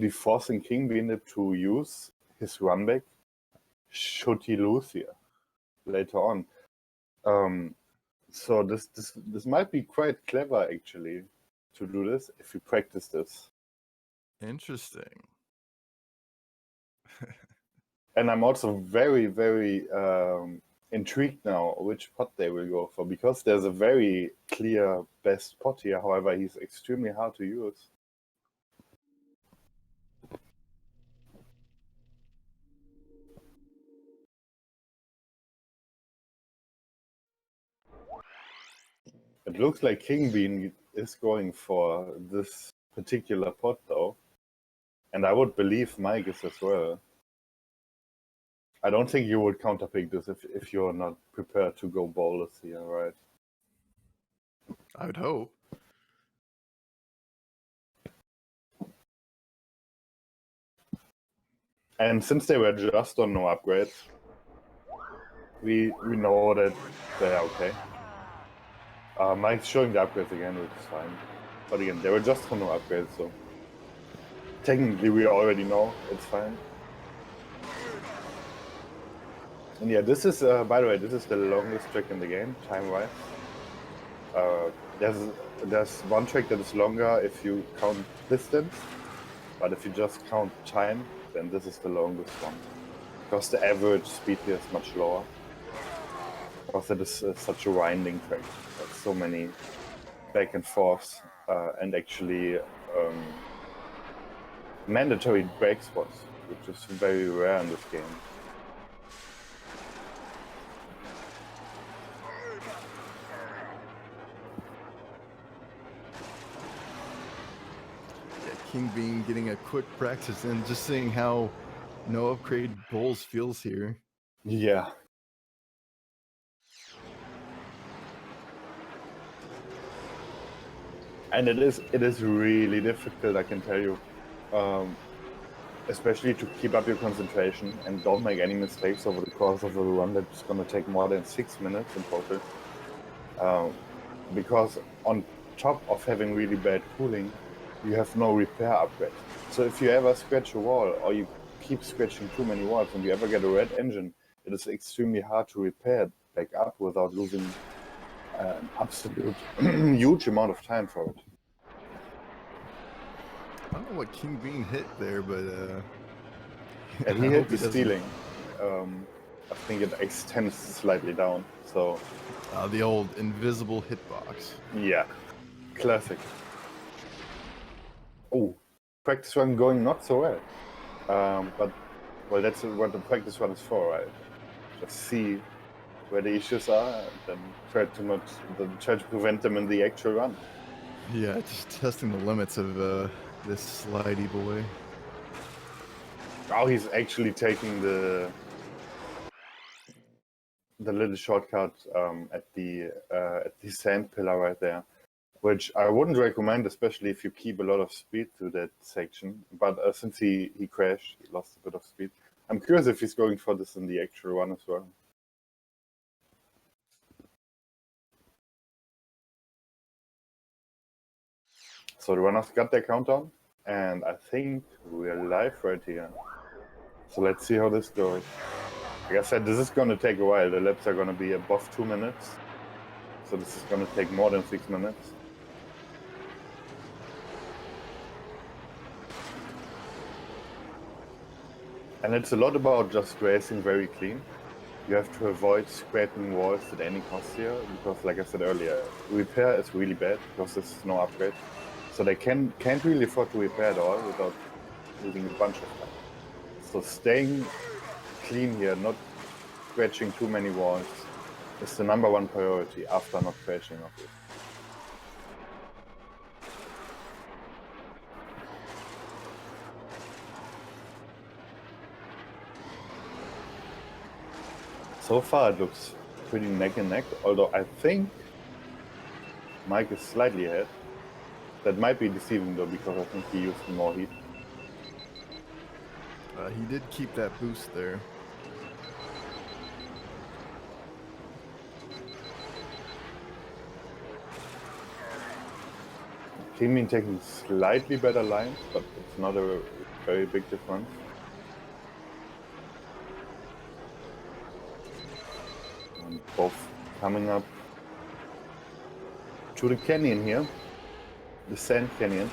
forcing Kingbean to use his run back should he lose here later on. So this might be quite clever actually to do this if you practice this. Interesting. And I'm also very, very intrigued now which pot they will go for, because there's a very clear best pot here. However, he's extremely hard to use. It looks like Kingbean is going for this particular pot though. And I would believe Mike is as well. I don't think you would counterpick this if you're not prepared to go bowlers here, right? I would hope. And since they were just on no upgrades, we know that they're okay. Mike's showing the upgrades again, which is fine. But again, they were just on no upgrades, so technically we already know it's fine. And yeah, this is, by the way, this is the longest trick in the game, time-wise. There's one trick that is longer if you count distance, but if you just count time, then this is the longest one. Because the average speed here is much lower. Because it is such a winding track. There's so many back and forths, and actually mandatory break spots, which is very rare in this game. Kingbean getting a quick practice and just seeing how no upgrade bowls feels here. Yeah. And it is really difficult, I can tell you. Especially to keep up your concentration and don't make any mistakes over the course of a run that's going to take more than 6 minutes in total. Because on top of having really bad cooling, you have no repair upgrade. So if you ever scratch a wall or you keep scratching too many walls and you ever get a red engine, it is extremely hard to repair it back up without losing an absolute huge amount of time for it. I don't know what Kingbean hit there, but and he hit the stealing. I think it extends slightly down. So the old invisible hitbox. Yeah, classic. Oh, practice run going not so well. But well, that's what the practice run is for, right? Just see where the issues are, and then try to prevent them in the actual run. Yeah, just testing the limits of this slidey boy. Now he's actually taking the little shortcut at the sand pillar right there, which I wouldn't recommend, especially if you keep a lot of speed to that section. But since he crashed, he lost a bit of speed. I'm curious if he's going for this in the actual run as well. So the runners got their countdown, and I think we're live right here. So let's see how this goes. Like I said, this is going to take a while. The laps are going to be above 2 minutes. So this is going to take more than 6 minutes. And it's a lot about just racing very clean. You have to avoid scraping walls at any cost here, because like I said earlier, repair is really bad because there's no upgrade. So they can't really afford to repair at all without losing a bunch of time. So staying clean here, not scratching too many walls, is the #1 priority after not crashing, obviously. So far it looks pretty neck and neck, although I think Mike is slightly ahead. That might be deceiving though, because I think he used more heat. He did keep that boost there. Kingbean taking slightly better lines, but it's not a very big difference. And both coming up to the canyon here, the Sand Canyon.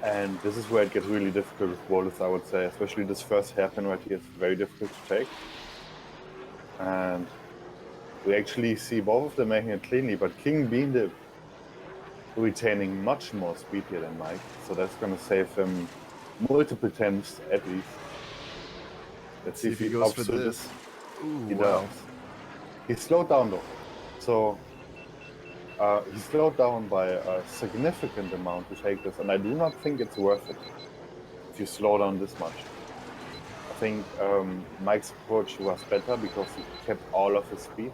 And this is where it gets really difficult with boulders, I would say. Especially this first hairpin right here is very difficult to take. And we actually see both of them making it cleanly, but Kingbean retaining much more speed here than Mike. So that's going to save him multiple attempts at least. Let's see if he goes opts for through this. Ooh, He wow. does. He slowed down though. So he slowed down by a significant amount to take this, and I do not think it's worth it if you slow down this much. I think Mike's approach was better because he kept all of his speed.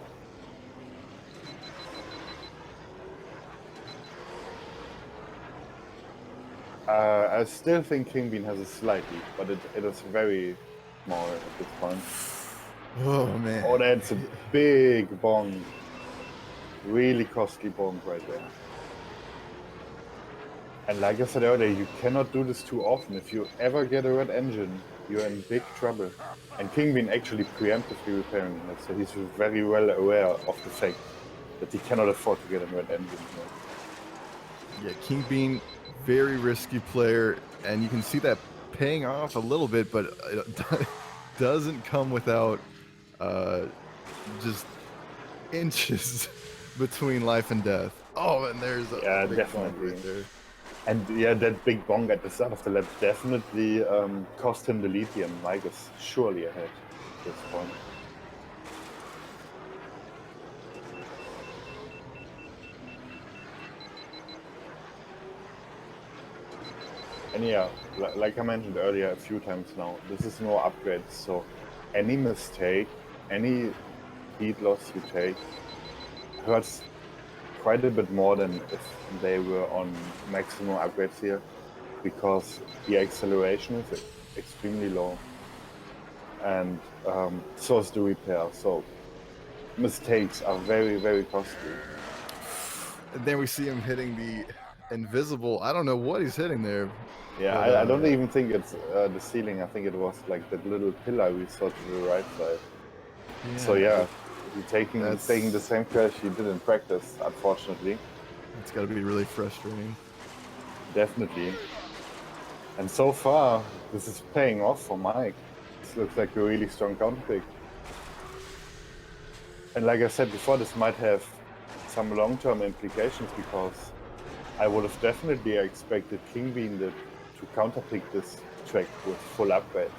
I still think Kingbean has a slight lead, but it is very small at this point. Oh, man. Oh, that's a big bong. Really costly bong right there. And like I said earlier, you cannot do this too often. If you ever get a red engine, you're in big trouble. And Kingbean actually preemptively repairing it, so he's very well aware of the fact that he cannot afford to get a red engine. Yeah, Kingbean, very risky player, and you can see that paying off a little bit, but it doesn't come without just inches between life and death. Oh, and there's a big definitely. bong right there. And yeah, that big bong at the start of the lap definitely cost him the lead here, and Mike is surely ahead at this point. And yeah, like I mentioned earlier a few times now, this is no upgrade, so any mistake, any speed loss you take hurts quite a bit more than if they were on maximum upgrades here, because the acceleration is extremely low, and so is the repair, so mistakes are very, very costly. And then we see him hitting the invisible. I don't know what he's hitting there. Yeah, but, I don't even think it's the ceiling. I think it was like that little pillar we saw to the right side. Yeah, So yeah, he's taking the same crash he did in practice, unfortunately. It's got to be really frustrating. Definitely. And so far, this is paying off for Mike. This looks like a really strong counter pick. And like I said before, this might have some long-term implications, because I would have definitely expected Kingbean to counterpick this track with full upgrades.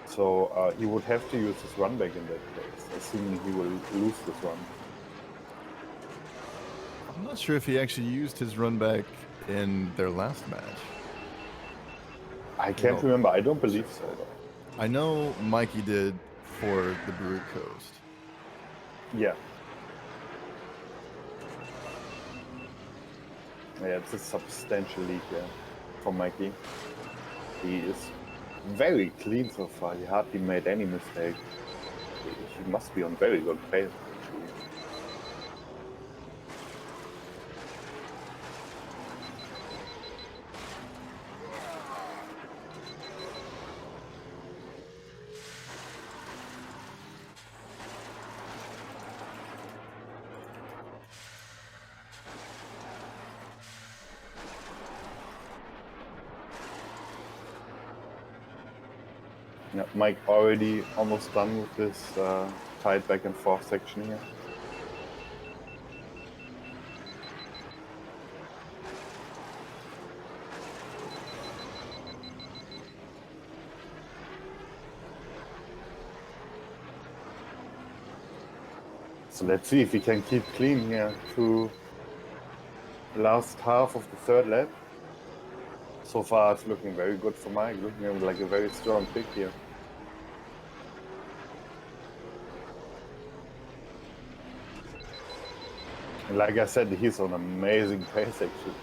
So he would have to use his run back in that case, assuming he will lose this run. I'm not sure if he actually used his run back in their last match. I can't remember. I don't believe so, though. I know Mikey did for the Brew Coast. Yeah. Yeah, it's a substantial lead here for Mikey. He is very clean so far. He hardly made any mistake. He must be on very good pace, actually. Yeah, Mike already almost done with this tight back and forth section here. So let's see if he can keep clean here through the last half of the third lap. So far it's looking very good for Mike, looking like a very strong pick here. And like I said, he's on amazing pace actually.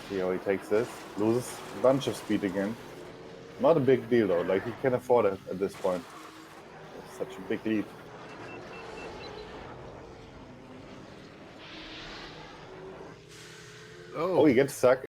See how he takes this, loses a bunch of speed again. Not a big deal though, like he can afford it at this point. It's such a big lead. Oh, he gets stuck.